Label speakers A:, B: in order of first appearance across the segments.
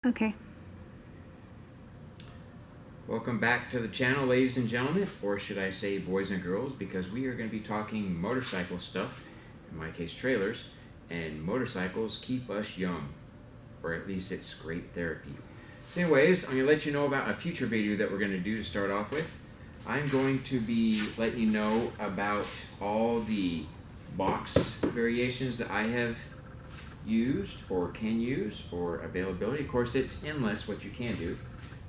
A: Okay.
B: Welcome back to the channel, ladies and gentlemen, or should I say boys and girls, because we are going to be talking motorcycle stuff, in my case trailers, and motorcycles keep us young, or at least it's great therapy. So anyways, I'm going to let you know about a future video that we're going to do to start off with. I'm going to be letting you know about all the box variations that I have used or can use for availability. Of course, it's endless what you can do.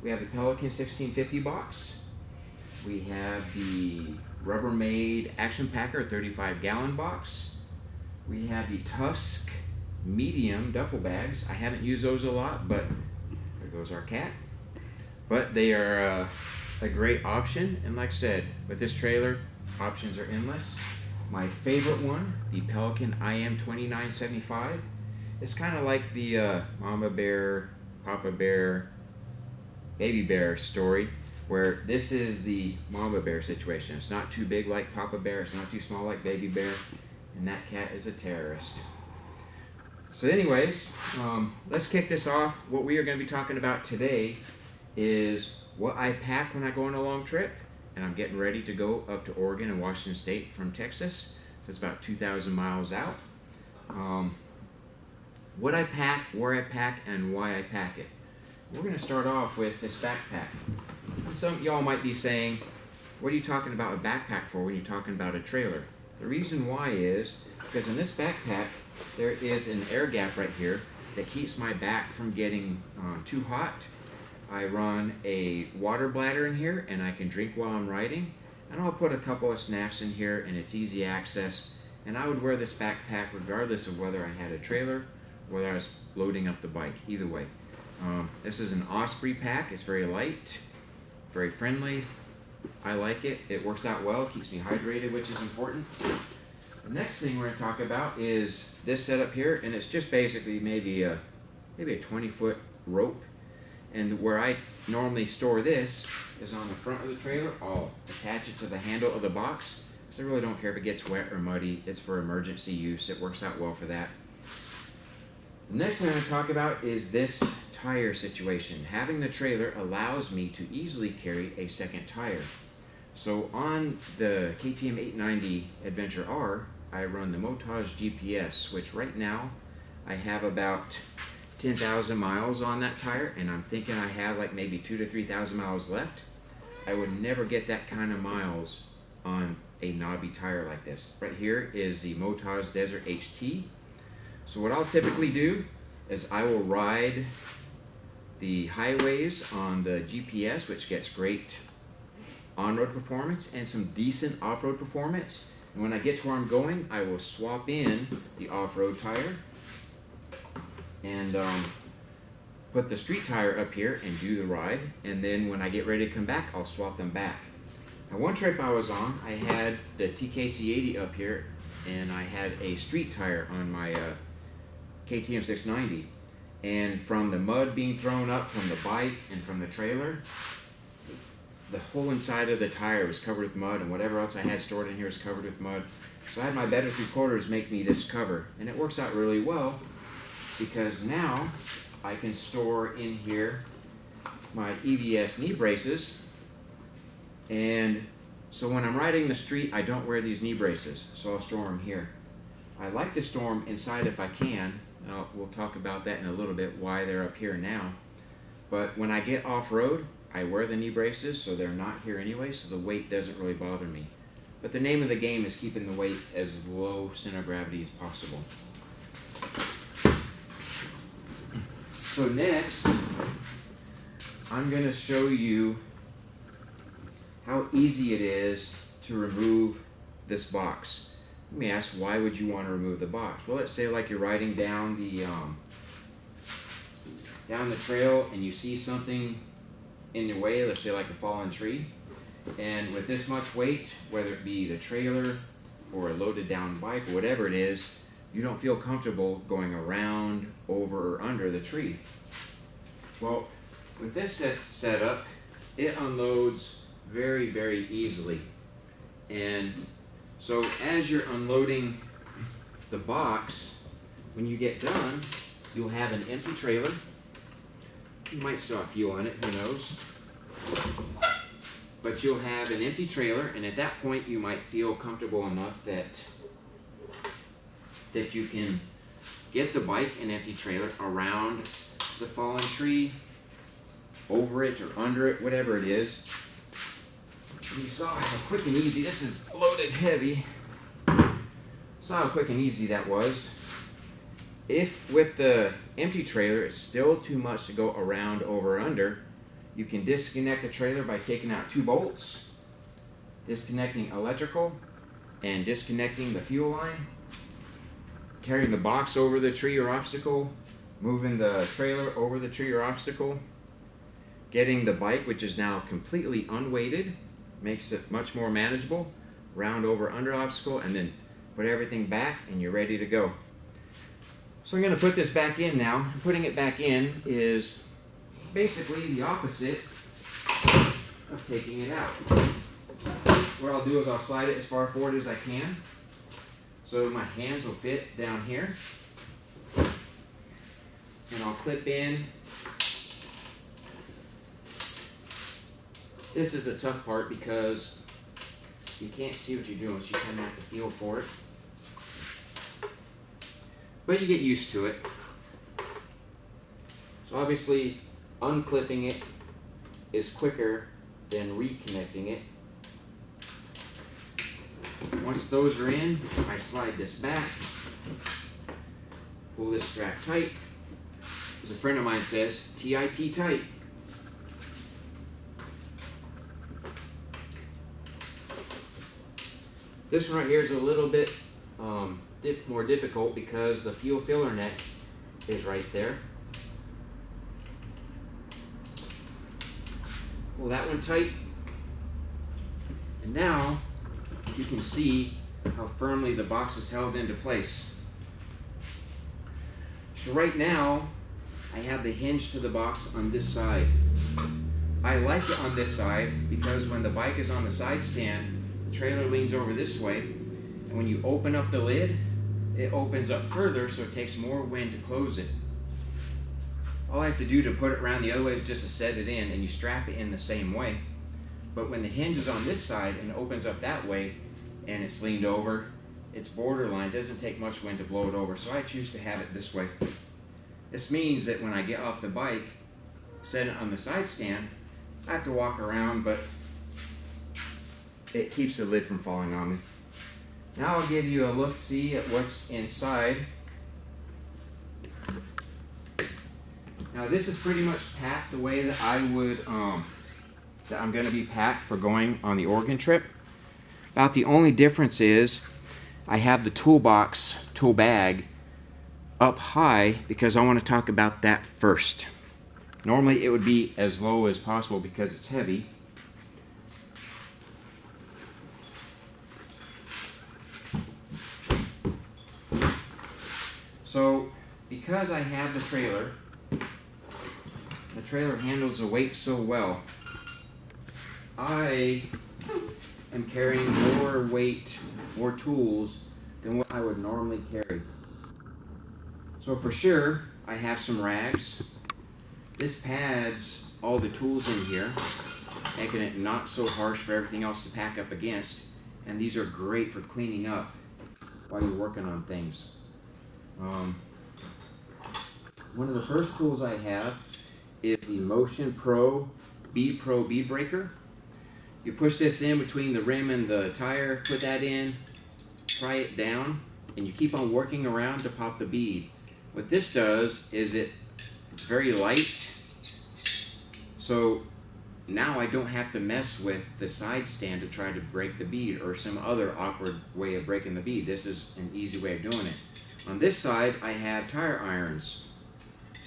B: We have the Pelican 1650 box. We have the Rubbermaid Action Packer 35-gallon box. We have the Tusk medium duffel bags. I haven't used those a lot, but there goes our cat. But they are a great option, and like I said, with this trailer, options are endless. My favorite one, the Pelican IM 2975. It's kind of like the Mama Bear, Papa Bear, Baby Bear story, where this is the Mama Bear situation. It's not too big like Papa Bear, it's not too small like Baby Bear, and that cat is a terrorist. So anyways, let's kick this off. What we are going to be talking about today is what I pack when I go on a long trip, and I'm getting ready to go up to Oregon and Washington State from Texas, so it's about 2,000 miles out. What I pack, where I pack, and why I pack it. We're going to start off with this backpack. And some of y'all might be saying, what are you talking about a backpack for when you're talking about a trailer? The reason why is because in this backpack there is an air gap right here that keeps my back from getting too hot. I run a water bladder in here and I can drink while I'm riding, and I'll put a couple of snacks in here and it's easy access, and I would wear this backpack regardless of whether I had a trailer or whether I was loading up the bike, either way. This is an Osprey pack. It's very light, very friendly. I like it. It works out well, keeps me hydrated, which is important. The next thing we're going to talk about is this setup here, and it's just basically maybe a 20-foot rope. And where I normally store this is on the front of the trailer. I'll attach it to the handle of the box, because I really don't care if it gets wet or muddy. It's for emergency use. It works out well for that. The next thing I'm going to talk about is this tire situation. Having the trailer allows me to easily carry a second tire. So on the KTM 890 Adventure R, I run the Motage GPS, which right now I have about 10,000 miles on that tire, and I'm thinking I have like maybe 2,000 to 3,000 miles left. I would never get that kind of miles on a knobby tire like this. Right here is the Motage Desert HT. So what I'll typically do is I will ride the highways on the GPS, which gets great on-road performance and some decent off-road performance. And when I get to where I'm going, I will swap in the off-road tire and put the street tire up here and do the ride. And then when I get ready to come back, I'll swap them back. Now, one trip I was on, I had the TKC 80 up here, and I had a street tire on my KTM 690. And from the mud being thrown up from the bike and from the trailer, the whole inside of the tire was covered with mud, and whatever else I had stored in here was covered with mud. So I had my better 3/4 make me this cover, and it works out really well because now I can store in here my EVS knee braces, and so when I'm riding the street I don't wear these knee braces, so I'll store them here. I like to store them inside if I can. We'll talk about that in a little bit, why they're up here now. But when I get off-road, I wear the knee braces, so they're not here anyway, so the weight doesn't really bother me. But the name of the game is keeping the weight as low center of gravity as possible. So next, I'm going to show you how easy it is to remove this box. Let me ask, why would you want to remove the box? Well, let's say like you're riding down the trail and you see something in your way, let's say like a fallen tree, and with this much weight, whether it be the trailer or a loaded down bike or whatever it is, you don't feel comfortable going around, over, or under the tree. Well, with this setup, it unloads very, very easily. And so as you're unloading the box, when you get done, you'll have an empty trailer. You might still have fuel in it, who knows. But you'll have an empty trailer, and at that point you might feel comfortable enough that you can get the bike and empty trailer around the fallen tree, over it or under it, whatever it is. You saw how quick and easy, this is loaded heavy. Saw how quick and easy that was. If with the empty trailer it's still too much to go around, over, or under, you can disconnect the trailer by taking out 2 bolts, disconnecting electrical, and disconnecting the fuel line, carrying the box over the tree or obstacle, moving the trailer over the tree or obstacle, getting the bike, which is now completely unweighted, makes it much more manageable, round, over, under obstacle, and then put everything back and you're ready to go. So I'm going to put this back in now. Putting it back in is basically the opposite of taking it out. What I'll do is I'll slide it as far forward as I can so my hands will fit down here. And I'll clip in. This is a tough part because you can't see what you're doing, so you kind of have to feel for it. But you get used to it. So obviously, unclipping it is quicker than reconnecting it. Once those are in, I slide this back, pull this strap tight. As a friend of mine says, T-I-T tight. This one right here is a little bit more difficult because the fuel filler net is right there. Pull that one tight. And now you can see how firmly the box is held into place. So right now I have the hinge to the box on this side. I like it on this side because when the bike is on the side stand, the trailer leans over this way, and when you open up the lid, it opens up further, so it takes more wind to close it. All I have to do to put it around the other way is just to set it in, and you strap it in the same way. But when the hinge is on this side and it opens up that way, and it's leaned over, it's borderline. It doesn't take much wind to blow it over, so I choose to have it this way. This means that when I get off the bike, set it on the side stand, I have to walk around, but it keeps the lid from falling on me. Now I'll give you a look-see at what's inside. Now this is pretty much packed the way that I would, that I'm going to be packed for going on the Oregon trip. About the only difference is I have the tool bag up high because I want to talk about that first. Normally it would be as low as possible because it's heavy. So because I have the trailer handles the weight so well, I am carrying more weight, more tools than what I would normally carry. So for sure, I have some rags. This pads all the tools in here, making it not so harsh for everything else to pack up against. And these are great for cleaning up while you're working on things. One of the first tools I have is the Motion Pro bead breaker. You push this in between the rim and the tire, put that in, pry it down, and you keep on working around to pop the bead. What this does is it's very light, so now I don't have to mess with the side stand to try to break the bead or some other awkward way of breaking the bead. This is an easy way of doing it. On this side, I have tire irons.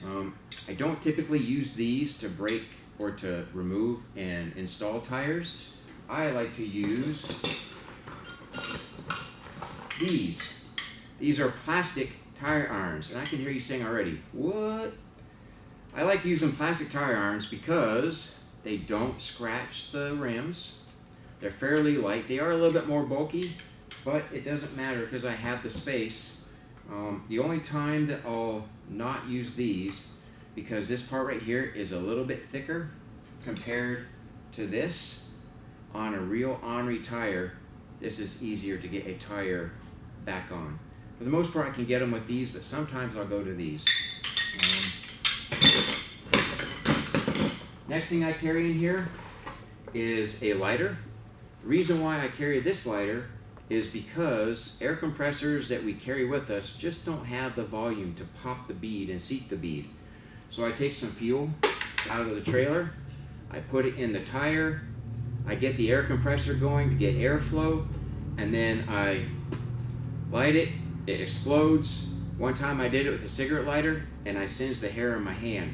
B: I don't typically use these to break or to remove and install tires. I like to use these. These are plastic tire irons, and I can hear you saying already, what? I like using plastic tire irons because they don't scratch the rims. They're fairly light. They are a little bit more bulky, but it doesn't matter because I have the space. The only time that I'll not use these because this part right here is a little bit thicker compared to this. On a real Henry tire, this is easier to get a tire back on. For the most part, I can get them with these, but sometimes I'll go to these. Next thing I carry in here is a lighter. The reason why I carry this lighter is because air compressors that we carry with us just don't have the volume to pop the bead and seat the bead. So I take some fuel out of the trailer, I put it in the tire, I get the air compressor going to get airflow, and then I light it, it explodes. One time I did it with a cigarette lighter and I singed the hair in my hand.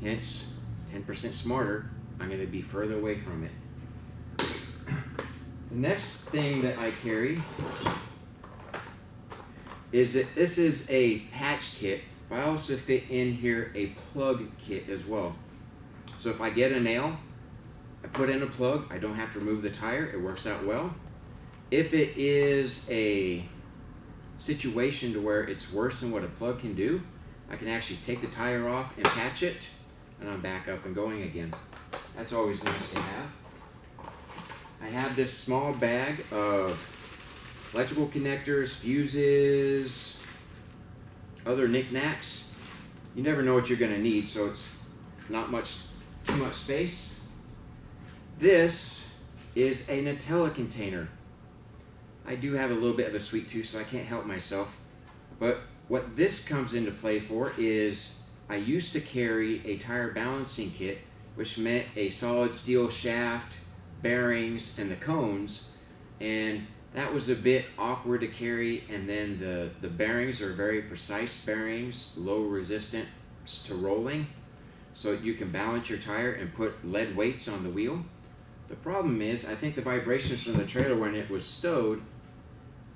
B: Hence, 10% smarter, I'm going to be further away from it. The next thing that I carry is that this is a patch kit, but I also fit in here a plug kit as well. So if I get a nail, I put in a plug, I don't have to remove the tire, it works out well. If it is a situation to where it's worse than what a plug can do, I can actually take the tire off and patch it, and I'm back up and going again. That's always nice to have. I have this small bag of electrical connectors, fuses, other knickknacks. You never know what you're going to need, so it's not too much space. This is a Nutella container. I do have a little bit of a sweet tooth, so I can't help myself. But what this comes into play for is I used to carry a tire balancing kit, which meant a solid steel shaft, bearings, and the cones, and that was a bit awkward to carry. And then the bearings are very precise bearings, low resistance to rolling, so you can balance your tire and put lead weights on the wheel. The problem is, I think the vibrations from the trailer when it was stowed,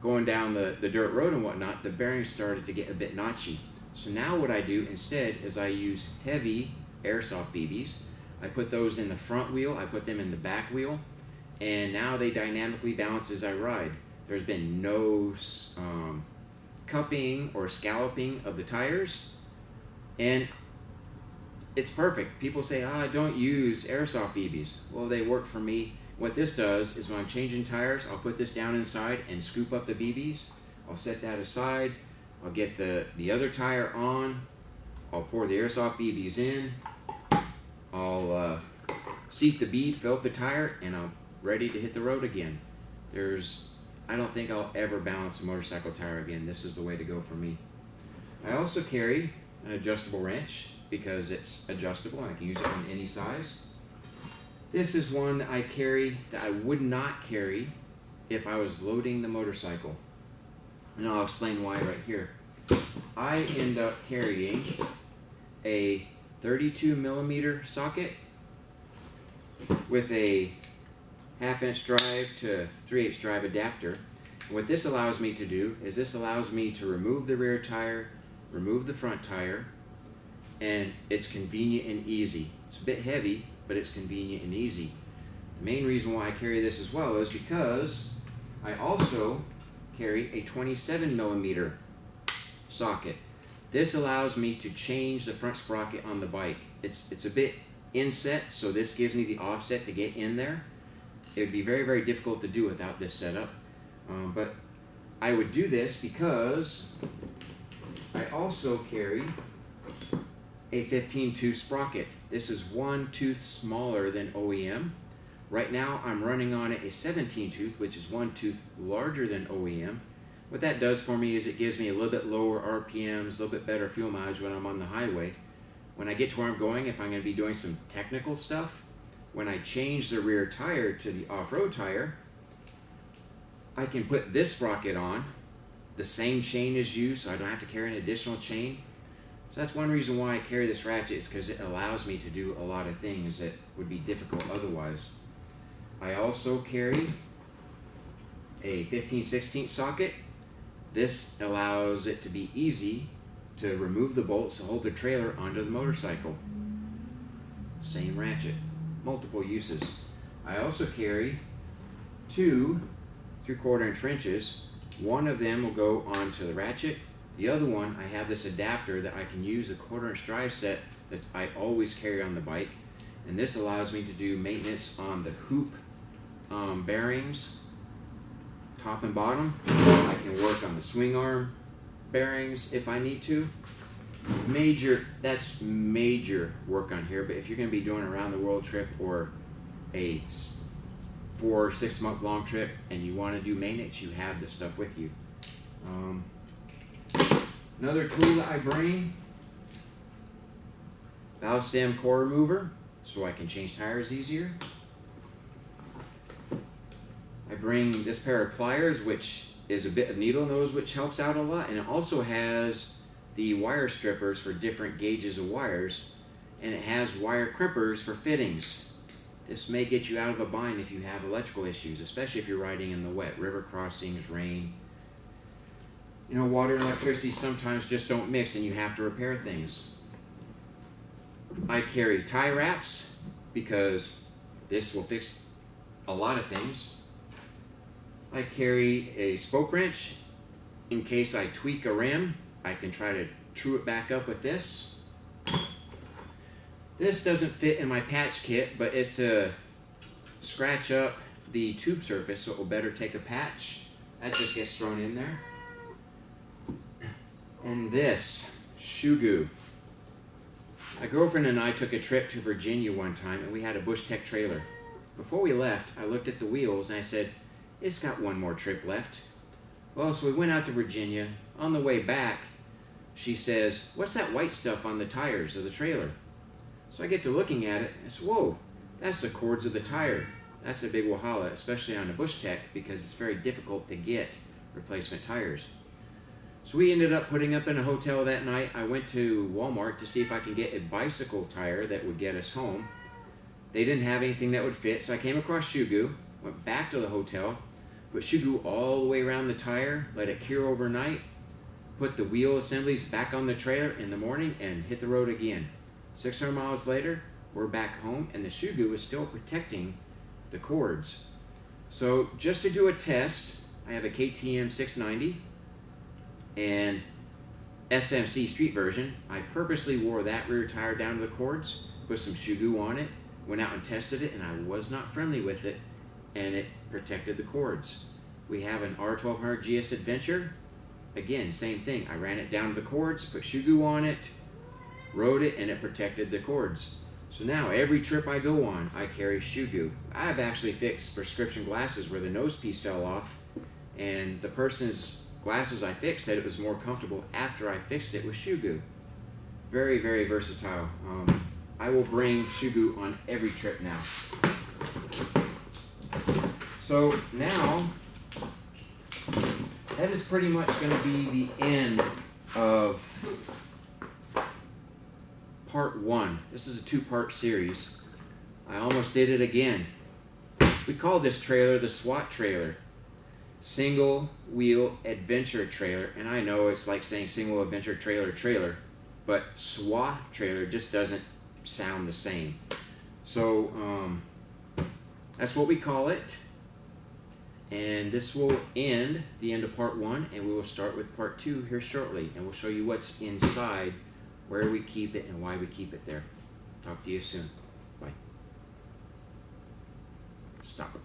B: going down the dirt road and whatnot, the bearings started to get a bit notchy. So now what I do instead is I use heavy airsoft BBs. I put those in the front wheel, I put them in the back wheel, and now they dynamically balance as I ride. There's been no cupping or scalloping of the tires, and it's perfect. People say, oh, I don't use airsoft BBs. Well, they work for me. What this does is when I'm changing tires, I'll put this down inside and scoop up the BBs. I'll set that aside. I'll get the other tire on. I'll pour the airsoft BBs in. I'll seat the bead, fill up the tire, and I'm ready to hit the road again. I don't think I'll ever balance a motorcycle tire again. This is the way to go for me. I also carry an adjustable wrench because it's adjustable and I can use it on any size. This is one that I carry that I would not carry if I was loading the motorcycle. And I'll explain why right here. I end up carrying a 32mm socket with a 1/2" drive to 3/8 drive adapter. What this allows me to do is this allows me to remove the rear tire, remove the front tire, and it's convenient and easy. It's a bit heavy, but it's convenient and easy. The main reason why I carry this as well is because I also carry a 27mm socket. This allows me to change the front sprocket on the bike. It's a bit inset, so this gives me the offset to get in there. It would be very, very difficult to do without this setup. But I would do this because I also carry a 15-tooth sprocket. This is 1 tooth smaller than OEM. Right now I'm running on it a 17-tooth, which is 1 tooth larger than OEM. What that does for me is it gives me a little bit lower RPMs, a little bit better fuel mileage when I'm on the highway. When I get to where I'm going, if I'm going to be doing some technical stuff, when I change the rear tire to the off-road tire, I can put this sprocket on. The same chain is used, so I don't have to carry an additional chain. So that's one reason why I carry this ratchet, is because it allows me to do a lot of things that would be difficult otherwise. I also carry a 15/16 socket. This allows it to be easy to remove the bolts to hold the trailer onto the motorcycle. Same ratchet, multiple uses. I also carry 2 3/4" wrenches. One of them will go onto the ratchet. The other one, I have this adapter that I can use a 1/4" drive set that I always carry on the bike. And this allows me to do maintenance on the hoop bearings, top and bottom. I can work on the swing arm bearings if I need to. That's major work on here, but if you're going to be doing a around the world trip or a 4 or 6 month long trip and you want to do maintenance, you have this stuff with you. Another tool that I bring, valve stem core remover, so I can change tires easier. I bring this pair of pliers, which is a bit of needle nose, which helps out a lot, and it also has the wire strippers for different gauges of wires, and it has wire crimpers for fittings. This may get you out of a bind if you have electrical issues, especially if you're riding in the wet, river crossings, rain. You know, water and electricity sometimes just don't mix and you have to repair things. I carry tie wraps because this will fix a lot of things. I carry a spoke wrench in case I tweak a rim. I can try to true it back up with this. This doesn't fit in my patch kit, but it's to scratch up the tube surface so it will better take a patch. That just gets thrown in there. And this, shoe goo. My girlfriend and I took a trip to Virginia one time and we had a Bush Tech trailer. Before we left, I looked at the wheels and I said, it's got one more trip left. Well, so we went out to Virginia. On the way back, she says, what's that white stuff on the tires of the trailer? So I get to looking at it and I said, whoa, that's the cords of the tire. That's a big wahala, especially on a Bush Tech, because it's very difficult to get replacement tires. So we ended up putting up in a hotel that night. I went to Walmart to see if I could get a bicycle tire that would get us home. They didn't have anything that would fit, so I came across shoe goo, went back to the hotel, put shoe goo all the way around the tire, let it cure overnight, put the wheel assemblies back on the trailer in the morning, and hit the road again. 600 miles later, we're back home, and the shoe goo is still protecting the cords. So just to do a test, I have a KTM 690 and SMC street version. I purposely wore that rear tire down to the cords, put some shoe goo on it, went out and tested it, and I was not friendly with it, and it protected the cords. We have an R1200 GS Adventure. Again, same thing. I ran it down to the cords, put shoe goo on it, rode it, and it protected the cords. So now every trip I go on, I carry shoe goo. I've actually fixed prescription glasses where the nose piece fell off, and the person's glasses I fixed said it was more comfortable after I fixed it with shoe goo. Very, very versatile. I will bring shoe goo on every trip now. So now, that is pretty much going to be the end of part 1. This is a 2-part series. I almost did it again. We call this trailer the SWAT trailer. Single wheel adventure trailer. And I know it's like saying single adventure trailer, but SWAT trailer just doesn't sound the same. So that's what we call it. And this will end the end of part 1, and we will start with part 2 here shortly, and we'll show you what's inside, where we keep it, and why we keep it there. Talk to you soon. Bye. Stop.